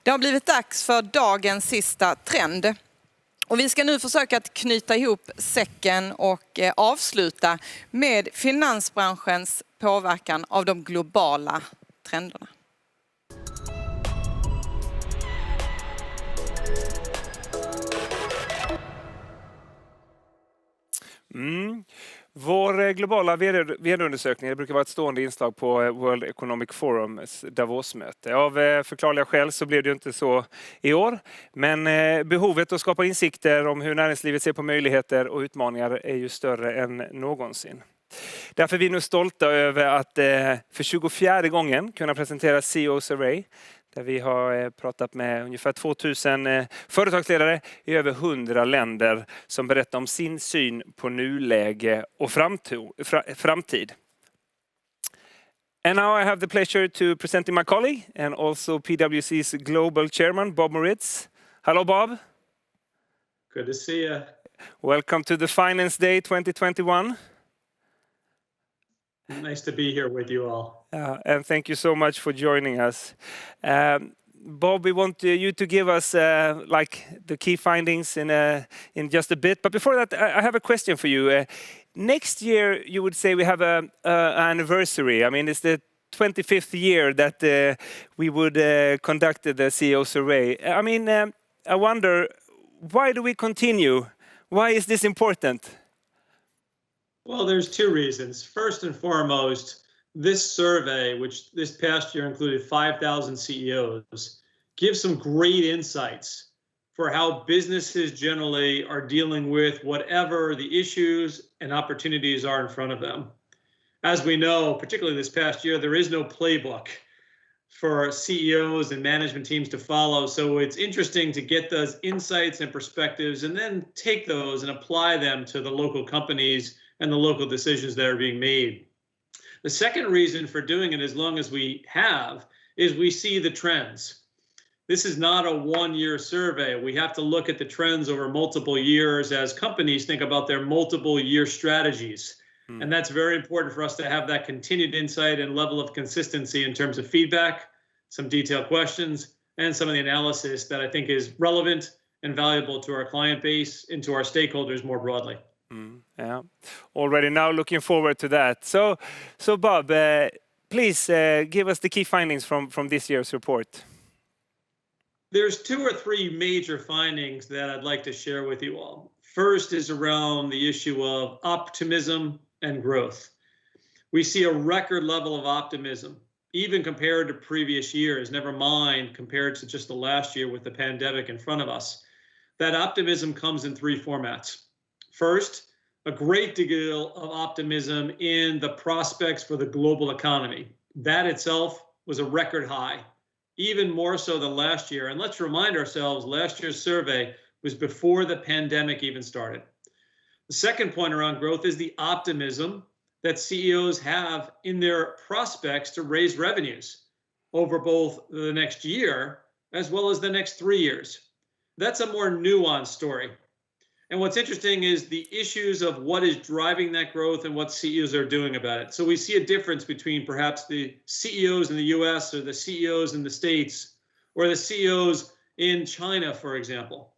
Det har blivit dags för dagens sista trend. Och vi ska nu försöka att knyta ihop säcken och avsluta med finansbranschens påverkan av de globala trenderna. Vår globala vd-undersökning, det brukar vara ett stående inslag på World Economic Forums Davos-möte. Av förklarliga skäl så blev det inte så i år. Men behovet att skapa insikter om hur näringslivet ser på möjligheter och utmaningar är ju större än någonsin. Därför är vi nu stolta över att för 24:e gången kunna presentera CEO Survey. Där vi har pratat med ungefär 2000 företagsledare i över 100 länder som berättar om sin syn på nuläge och framtid. And now I have the pleasure to present my colleague and also PwC's global chairman, Bob Moritz. Hello, Bob. Good to see you. Welcome to the Finance Day 2021. Nice to be here with you all. And thank you so much for joining us. Bob, we want you to give us like the key findings in just a bit. But before that, I have a question for you. Next year, you would say we have an anniversary. I mean, it's the 25th year that we would conduct the CEO survey. I mean, I wonder, why do we continue? Why is this important? Well, there's two reasons. First and foremost, this survey, which this past year included 5,000 CEOs, gives some great insights for how businesses generally are dealing with whatever the issues and opportunities are in front of them. As we know, particularly this past year, there is no playbook for CEOs and management teams to follow. So it's interesting to get those insights and perspectives and then take those and apply them to the local companies and the local decisions that are being made. The second reason for doing it as long as we have is we see the trends. This is not a one-year survey. We have to look at the trends over multiple years as companies think about their multiple year strategies. And that's very important for us to have that continued insight and level of consistency in terms of feedback, some detailed questions, and some of the analysis that I think is relevant and valuable to our client base and to our stakeholders more broadly. Yeah, already now looking forward to that. So Bob, please give us the key findings from this year's report. There's two or three major findings that I'd like to share with you all. First is around the issue of optimism and growth. We see a record level of optimism, even compared to previous years, never mind compared to just the last year with the pandemic in front of us. That optimism comes in three formats. First, a great deal of optimism in the prospects for the global economy. That itself was a record high, even more so than last year. And let's remind ourselves, last year's survey was before the pandemic even started. The second point around growth is the optimism that CEOs have in their prospects to raise revenues over both the next year as well as the next 3 years. That's a more nuanced story. And what's interesting is the issues of what is driving that growth and what CEOs are doing about it. So we see a difference between perhaps the CEOs in the US or the CEOs in the States or the CEOs in China, for example.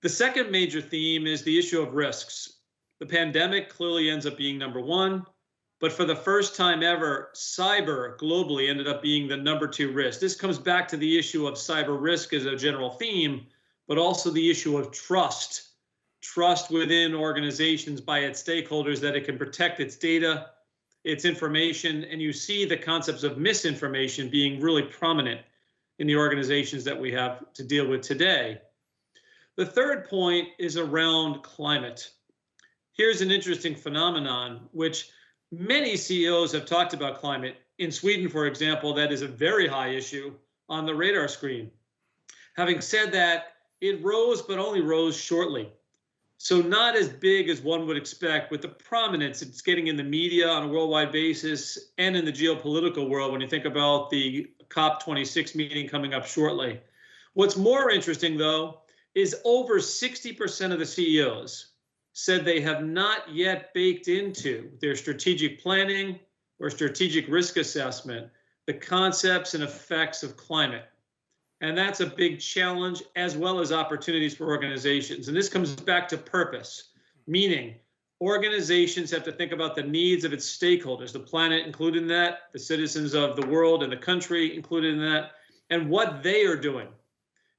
The second major theme is the issue of risks. The pandemic clearly ends up being number one, but for the first time ever, cyber globally ended up being the number 2 risk. This comes back to the issue of cyber risk as a general theme, but also the issue of trust within organizations by its stakeholders that it can protect its data, its information, and you see the concepts of misinformation being really prominent in the organizations that we have to deal with today. The third point is around climate. Here's an interesting phenomenon, which many CEOs have talked about climate. In Sweden, for example, that is a very high issue on the radar screen. Having said that, it rose, but only rose shortly. So not as big as one would expect with the prominence it's getting in the media on a worldwide basis and in the geopolitical world when you think about the COP26 meeting coming up shortly. What's more interesting, though, is over 60% of the CEOs said they have not yet baked into their strategic planning or strategic risk assessment the concepts and effects of climate. And that's a big challenge as well as opportunities for organizations. And this comes back to purpose, meaning organizations have to think about the needs of its stakeholders, the planet included in that, the citizens of the world and the country included in that, and what they are doing.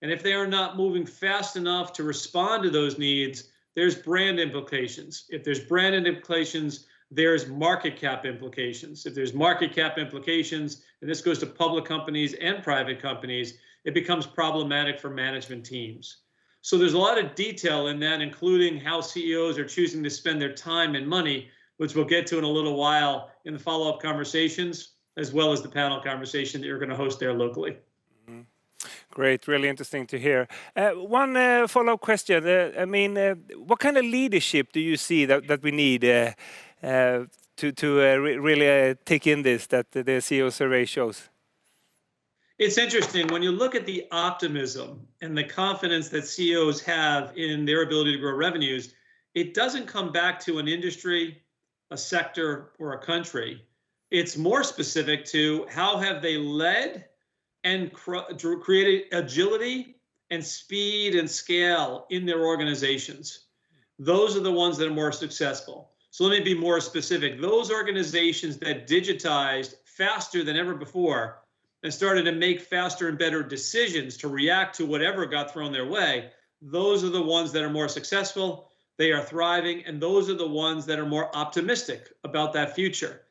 And if they are not moving fast enough to respond to those needs, there's brand implications. If there's brand implications, there's market cap implications. If there's market cap implications, and this goes to public companies and private companies, it becomes problematic for management teams. So there's a lot of detail in that, including how CEOs are choosing to spend their time and money, which we'll get to in a little while in the follow-up conversations, as well as the panel conversation that you're going to host there locally. Great, really interesting to hear. One follow-up question. What kind of leadership do you see that we need to really take in this that the CEO survey shows? It's interesting when you look at the optimism and the confidence that CEOs have in their ability to grow revenues, it doesn't come back to an industry, a sector, or a country. It's more specific to how have they led and created agility and speed and scale in their organizations. Those are the ones that are more successful. So let me be more specific. Those organizations that digitized faster than ever before and started to make faster and better decisions to react to whatever got thrown their way, those are the ones that are more successful, they are thriving, and those are the ones that are more optimistic about that future.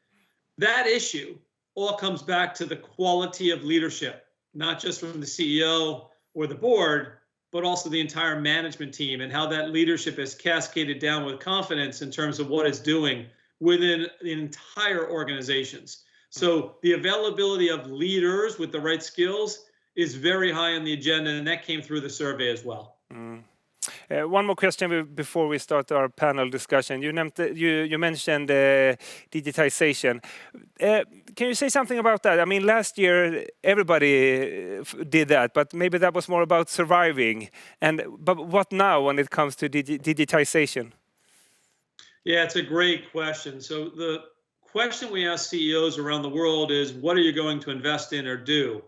That issue all comes back to the quality of leadership, not just from the CEO or the board, but also the entire management team and how that leadership is cascaded down with confidence in terms of what it's doing within the entire organizations. So the availability of leaders with the right skills is very high on the agenda, and that came through the survey as well. One more question before we start our panel discussion. You mentioned digitization. Can you say something about that? I mean, last year everybody did that, but maybe that was more about surviving. But what now when it comes to digitization? Yeah, it's a great question. So the question we ask CEOs around the world is, what are you going to invest in or do?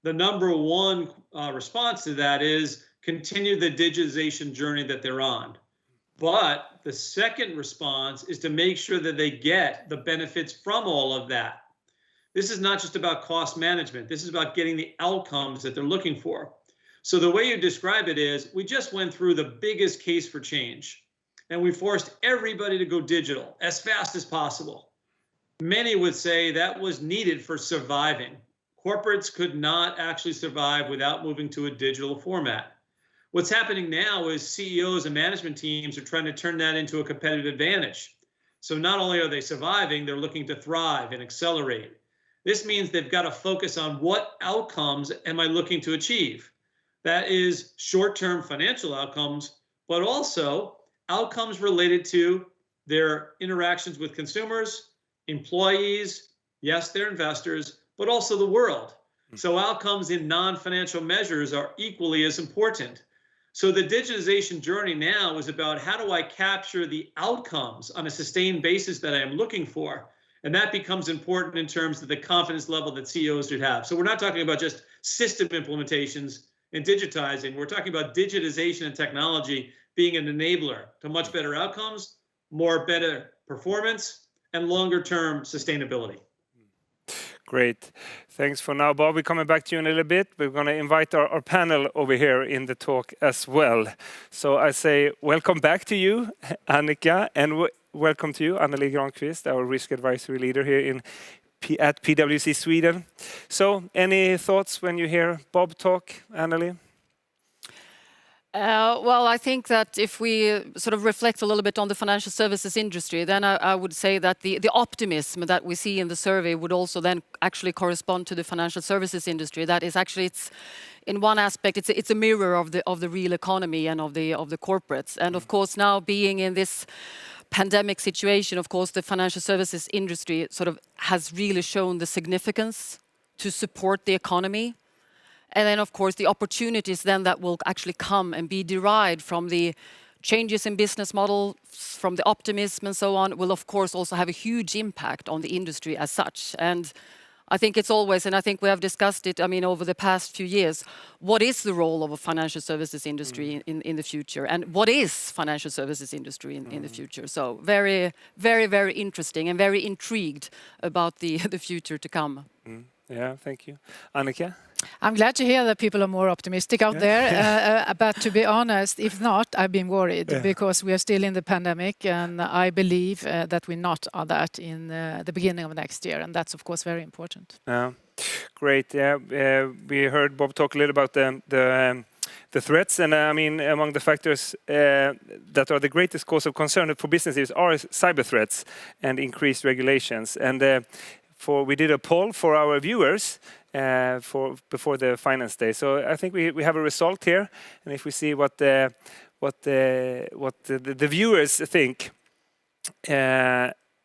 The number one response to that is continue the digitization journey that they're on. But the second response is to make sure that they get the benefits from all of that. This is not just about cost management. This is about getting the outcomes that they're looking for. So the way you describe it is, we just went through the biggest case for change, and we forced everybody to go digital as fast as possible. Many would say that was needed for surviving. Corporates could not actually survive without moving to a digital format. What's happening now is CEOs and management teams are trying to turn that into a competitive advantage. So not only are they surviving, they're looking to thrive and accelerate. This means they've got to focus on what outcomes am I looking to achieve. That is short-term financial outcomes, but also outcomes related to their interactions with consumers, employees, yes, they're investors, but also the world. So outcomes in non-financial measures are equally as important. So the digitization journey now is about how do I capture the outcomes on a sustained basis that I am looking for? And that becomes important in terms of the confidence level that CEOs should have. So we're not talking about just system implementations and digitizing. We're talking about digitization and technology being an enabler to much better outcomes, better performance, and longer-term sustainability. Great. Thanks for now, Bob. We're coming back to you in a little bit. We're going to invite our panel over here in the talk as well. So I say welcome back to you, Annika, and welcome to you, Anneli Granqvist, our risk advisory leader here at PwC Sweden. So any thoughts when you hear Bob talk, Anneli? Well, I think that if we sort of reflect a little bit on the financial services industry, then I would say that the optimism that we see in the survey would also then actually correspond to the financial services industry. That is actually, it's in one aspect, it's a mirror of the real economy and of the corporates. And of course, now being in this pandemic situation, of course, the financial services industry sort of has really shown the significance to support the economy. And then, of course, the opportunities then that will actually come and be derived from the changes in business models, from the optimism and so on, will, of course, also have a huge impact on the industry as such. And I think it's always, and I think we have discussed it, I mean, over the past few years, what is the role of a financial services industry in the future? And what is financial services industry in the future? So very, very, very interesting and very intrigued about the future to come. Yeah, thank you. Annika? I'm glad to hear that people are more optimistic out there. But to be honest, if not, I've been worried because we are still in the pandemic, and I believe that we not are that in the beginning of next year, and that's of course very important. Great. Yeah, we heard Bob talk a little about the threats, and I mean, among the factors that are the greatest cause of concern for businesses are cyber threats and increased regulations. And we did a poll for our viewers before the Finance Day. So I think we have a result here, and if we see what the viewers think,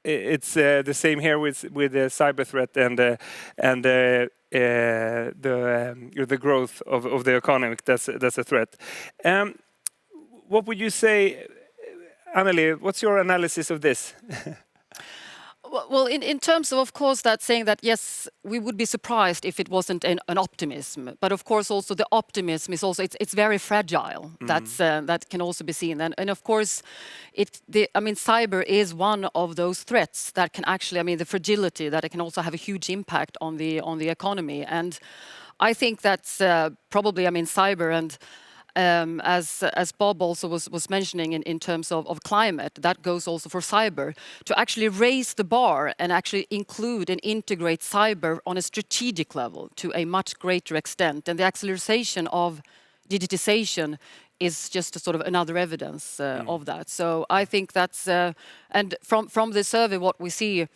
it's the same here with the cyber threat and the growth of the economy. That's a threat. What would you say, Anneli? What's your analysis of this? Well, in terms of course, that saying that, yes, we would be surprised if it wasn't an optimism. But of course, also the optimism is also, it's very fragile. That can also be seen. And of course, cyber is one of those threats that can actually, the fragility, that it can also have a huge impact on the economy. And I think that's probably, cyber and as Bob also was mentioning in terms of climate, that goes also for cyber, to actually raise the bar and actually include and integrate cyber on a strategic level to a much greater extent. And the acceleration of digitization is just a sort of another evidence of that. So I think that's, and from the survey, what we see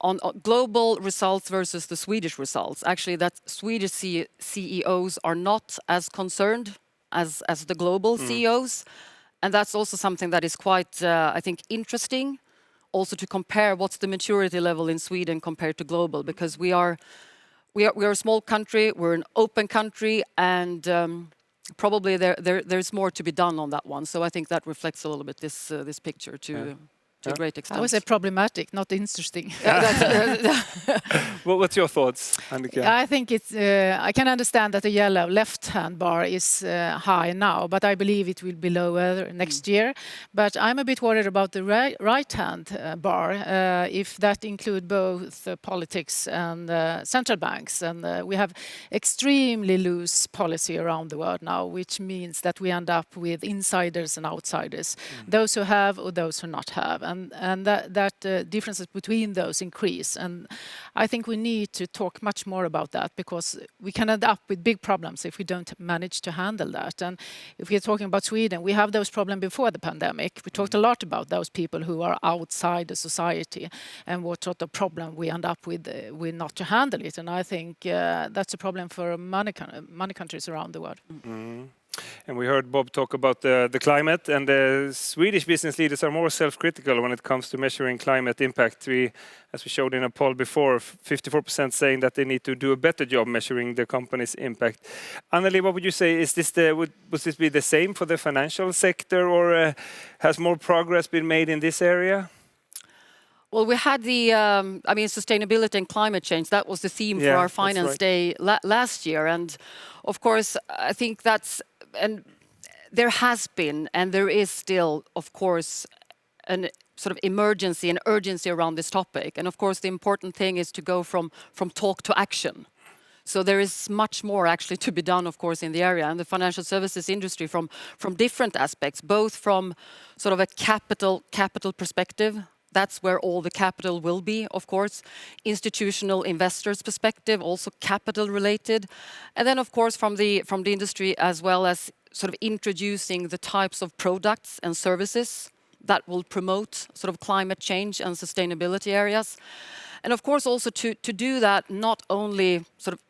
on global results versus the Swedish results, actually that Swedish CEOs are not as concerned as the global CEOs. And that's also something that is quite, I think, interesting, also to compare what's the maturity level in Sweden compared to global, because we are a small country, we're an open country, and probably there's more to be done on that one. So I think that reflects a little bit this picture to a great extent. I would say problematic, not interesting. Well, what's your thoughts, Annika? I think it's. I can understand that the yellow left-hand bar is high now, but I believe it will be lower next year. But I'm a bit worried about the right-hand bar, if that include both politics and central banks. And we have extremely loose policy around the world now, which means that we end up with insiders and outsiders, those who have or those who not have. And that differences between those increase. And I think we need to talk much more about that, because we can end up with big problems if we don't manage to handle that. And if we're talking about Sweden, we have those problems before the pandemic. We talked a lot about those people who are outside the society and what sort of problem we end up with not to handle it. And I think that's a problem for many countries around the world. And we heard Bob talk about the climate, and the Swedish business leaders are more self-critical when it comes to measuring climate impact. As we showed in a poll before, 54% saying that they need to do a better job measuring the company's impact. Anneli, what would you say? Would this be the same for the financial sector, or has more progress been made in this area? Well, we had the, sustainability and climate change. That was the theme for our Finance Day last year. And of course, I think and there has been, and there is still, of course, an sort of emergency and urgency around this topic. And of course, the important thing is to go from talk to action. So there is much more actually to be done, of course, in the area. And the financial services industry from different aspects, both from sort of a capital perspective. That's where all the capital will be, of course. Institutional investors' perspective, also capital related. And then, of course, from the industry, as well as sort of introducing the types of products and services that will promote sort of climate change and sustainability areas. And of course, also to do that not only sort of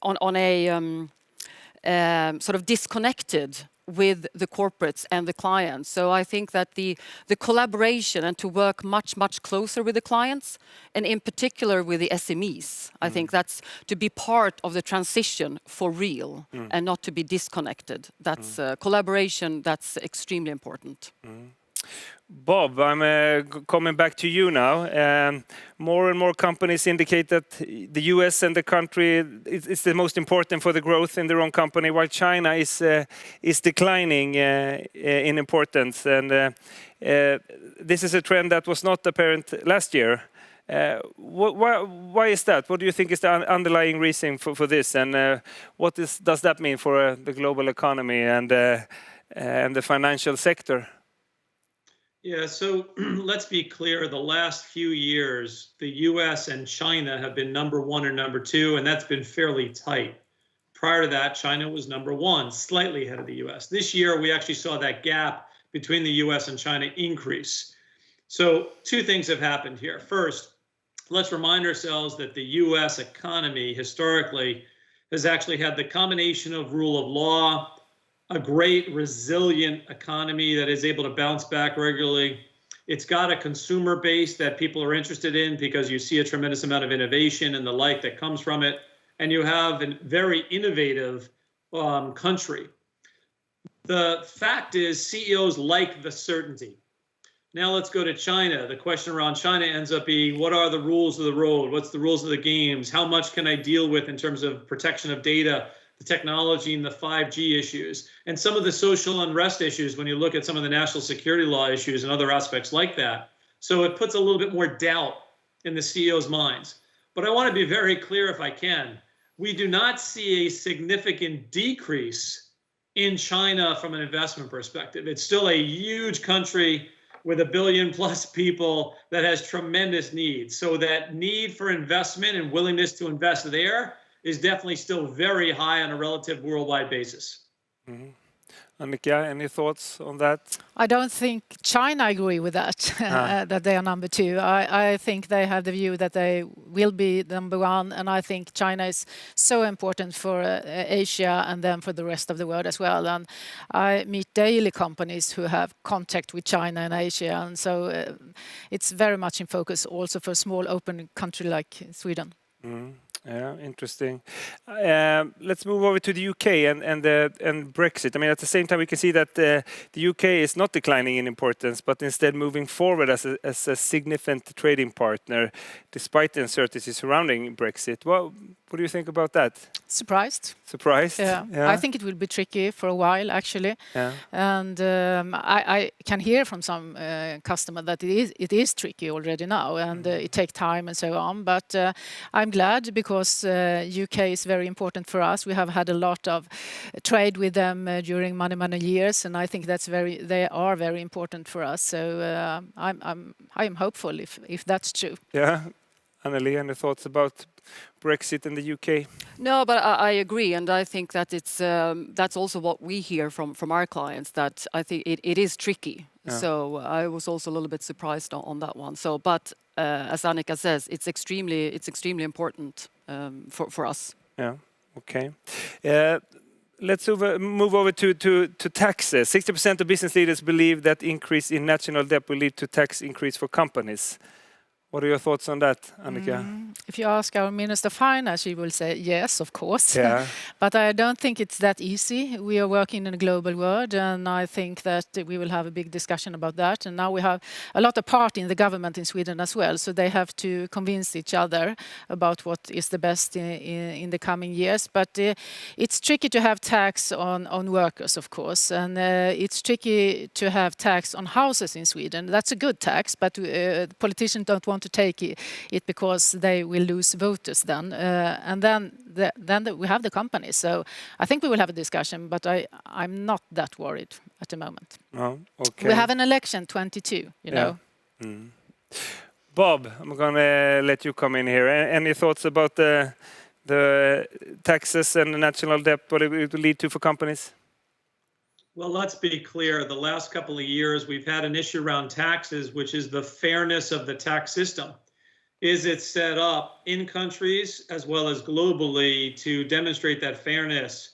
on a sort of disconnected with the corporates and the clients. So I think that the collaboration and to work much closer with the clients, and in particular with the SMEs, I think that's to be part of the transition for real and not to be disconnected. That's collaboration, that's extremely important. Bob, I'm coming back to you now. More and more companies indicate that the US and the country is the most important for the growth in their own company, while China is declining in importance. And this is a trend that was not apparent last year. Why is that? What do you think is the underlying reason for this? And what does that mean for the global economy and the financial sector? Yeah, so let's be clear. The last few years, the US and China have been number one or number two, and that's been fairly tight. Prior to that, China was number one, slightly ahead of the US. This year, we actually saw that gap between the US and China increase. So two things have happened here. First, let's remind ourselves that the US economy historically has actually had the combination of rule of law, a great resilient economy that is able to bounce back regularly. It's got a consumer base that people are interested in because you see a tremendous amount of innovation and the like that comes from it. And you have a very innovative country. The fact is CEOs like the certainty. Now let's go to China. The question around China ends up being, what are the rules of the road? What's the rules of the games? How much can I deal with in terms of protection of data, the technology, and the 5G issues, and some of the social unrest issues when you look at some of the national security law issues and other aspects like that. So it puts a little bit more doubt in the CEO's minds. But I want to be very clear if I can. We do not see a significant decrease in China from an investment perspective. It's still a huge country with 1 billion plus people that has tremendous needs. So that need for investment and willingness to invest there is definitely still very high on a relative worldwide basis. Mm-hmm. Annika, any thoughts on that? I don't think China agree with that, that they are number two. I think they have the view that they will be number one, and I think China is so important for Asia and then for the rest of the world as well. And I meet daily companies who have contact with China and Asia, and so it's very much in focus also for a small open country like Sweden. Mm. Yeah, interesting. Let's move over to the UK and Brexit. I mean, at the same time, we can see that the UK is not declining in importance, but instead moving forward as a significant trading partner, despite the uncertainty surrounding Brexit. What do you think about that? Surprised. Surprised? Yeah. I think it will be tricky for a while, actually. Yeah. And I can hear from some customer that it is tricky already now, and it takes time and so on. But I'm glad because UK is very important for us. We have had a lot of trade with them during many years, and I think they are very important for us. So I'm hopeful if that's true. Yeah. Anneli, any thoughts about Brexit in the UK? No, but I agree, and I think that that's also what we hear from our clients, that I think it is tricky. Yeah. So I was also a little bit surprised on that one. So, but as Annika says, it's extremely important for us. Yeah. Okay. Let's move over to taxes. 60% of business leaders believe that increase in national debt will lead to tax increase for companies. What are your thoughts on that, Annika? If you ask our Minister of Finance, she will say yes, of course. Yeah. But I don't think it's that easy. We are working in a global world, and I think that we will have a big discussion about that. And now we have a lot of part in the government in Sweden as well, so they have to convince each other about what is the best in the coming years. But it's tricky to have tax on workers, of course, and it's tricky to have tax on houses in Sweden. That's a good tax, but politicians don't want to take it because they will lose voters then. And then we have the companies. So I think we will have a discussion, but I'm not that worried at the moment. Oh, okay. We have an election 22, you know. Mm. Bob, I'm going to let you come in here. Any thoughts about the taxes and the national debt, what it will lead to for companies? Well, let's be clear. The last couple of years, we've had an issue around taxes, which is the fairness of the tax system. Is it set up in countries as well as globally to demonstrate that fairness?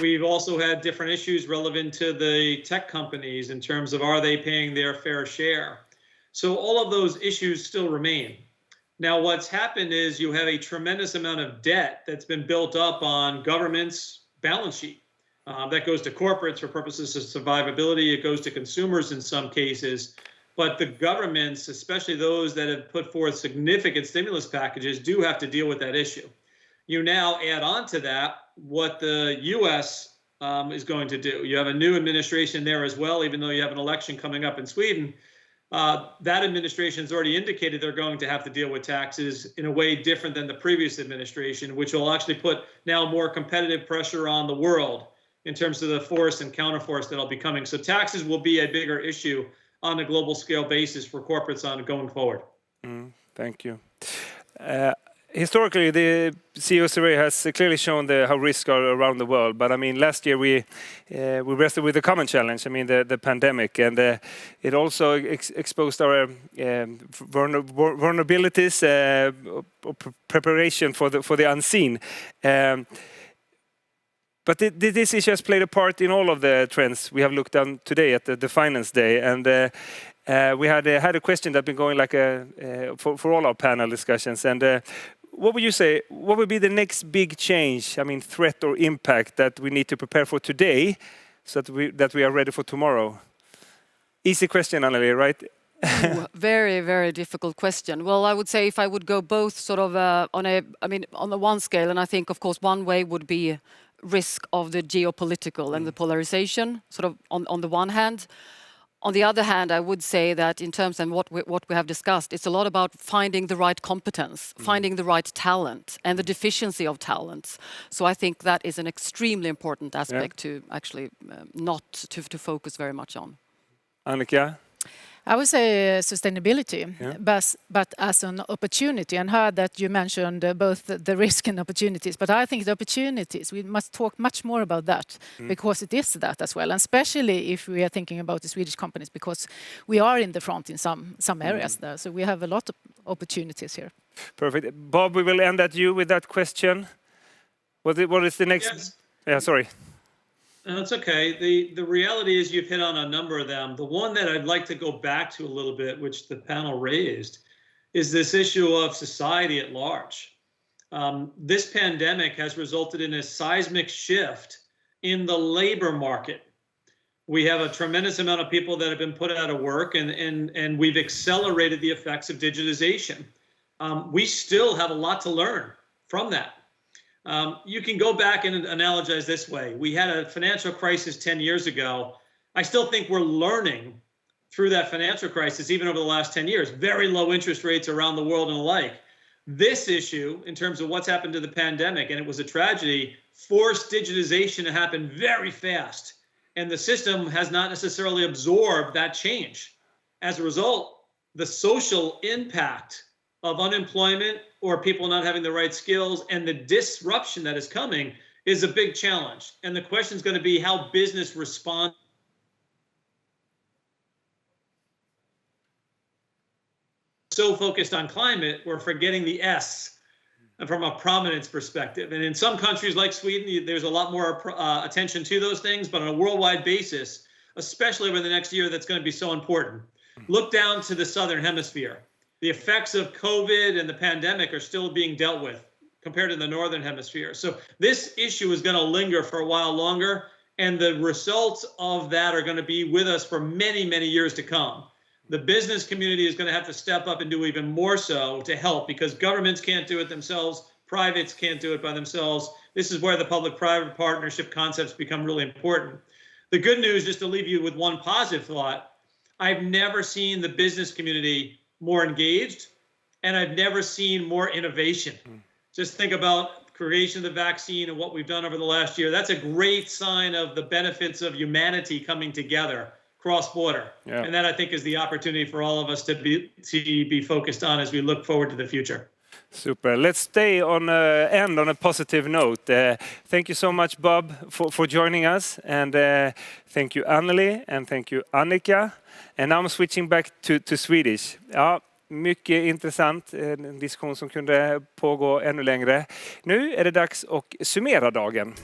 We've also had different issues relevant to the tech companies in terms of, are they paying their fair share? So all of those issues still remain. Now, what's happened is you have a tremendous amount of debt that's been built up on government's balance sheet. That goes to corporates for purposes of survivability. It goes to consumers in some cases. But the governments, especially those that have put forth significant stimulus packages, do have to deal with that issue. You now add on to that what the U.S. Is going to do. You have a new administration there as well, even though you have an election coming up in Sweden. That administration has already indicated they're going to have to deal with taxes in a way different than the previous administration, which will actually put now more competitive pressure on the world in terms of the force and counterforce that'll be coming. So taxes will be a bigger issue on a global scale basis for corporates going forward. Thank you. Historically, the CEO survey has clearly shown how risks are around the world. But I mean, last year we wrestled with a common challenge. I mean, the pandemic, and it also exposed our vulnerabilities, preparation for the unseen. But this issue has played a part in all of the trends we have looked at today at the Finance Day, and we had a question that's been going for all our panel discussions. And what would you say? What would be the next big change? I mean, threat or impact that we need to prepare for today, so that we are ready for tomorrow? Easy question, Anneli, right? Very, very difficult question. Well, I would say if I would go both sort of on the one scale, and I think of course one way would be risk of the geopolitical and the polarization, sort of on the one hand. On the other hand, I would say that in terms of what we have discussed, it's a lot about finding the right competence, finding the right talent, and the deficiency of talents. So I think that is an extremely important aspect to actually not to focus very much on. Annika? I would say sustainability, but as an opportunity. And heard that you mentioned both the risk and opportunities. But I think the opportunities, we must talk much more about that, because it is that as well. And especially if we are thinking about the Swedish companies, because we are in the front in some areas there. So we have a lot of opportunities here. Perfect. Bob, we will end at you with that question. What is the next? Yes. Yeah, sorry. No, it's okay. The reality is you've hit on a number of them. The one that I'd like to go back to a little bit, which the panel raised, is this issue of society at large. This pandemic has resulted in a seismic shift in the labor market. We have a tremendous amount of people that have been put out of work, and we've accelerated the effects of digitization. We still have a lot to learn from that. You can go back and analogize this way. We had a financial crisis 10 years ago. I still think we're learning through that financial crisis, even over the last 10 years. Very low interest rates around the world and the like. This issue, in terms of what's happened to the pandemic, and it was a tragedy, forced digitization to happen very fast. And the system has not necessarily absorbed that change. As a result, the social impact of unemployment or people not having the right skills and the disruption that is coming is a big challenge. And the question is going to be how business responds. So focused on climate, we're forgetting the S from a prominence perspective. And in some countries like Sweden, there's a lot more attention to those things, but on a worldwide basis, especially over the next year, that's going to be so important. Look down to the Southern Hemisphere. The effects of COVID and the pandemic are still being dealt with compared to the Northern Hemisphere. So this issue is going to linger for a while longer, and the results of that are going to be with us for many, many years to come. The business community is going to have to step up and do even more so to help, because governments can't do it themselves. Privates can't do it by themselves. This is where the public-private partnership concepts become really important. The good news, just to leave you with one positive thought, I've never seen the business community more engaged, and I've never seen more innovation. Just think about creation of the vaccine and what we've done over the last year. That's a great sign of the benefits of humanity coming together cross-border. Yeah. And that, I think, is the opportunity for all of us to be focused on as we look forward to the future. Super. Let's stay end on a positive note. Thank you so much, Bob, for joining us. And thank you, Anneli, and thank you, Annika. And now I'm switching back to Swedish. Ja, mycket intressant, en diskussion som kunde pågå ännu längre. Nu är det dags att summera dagen.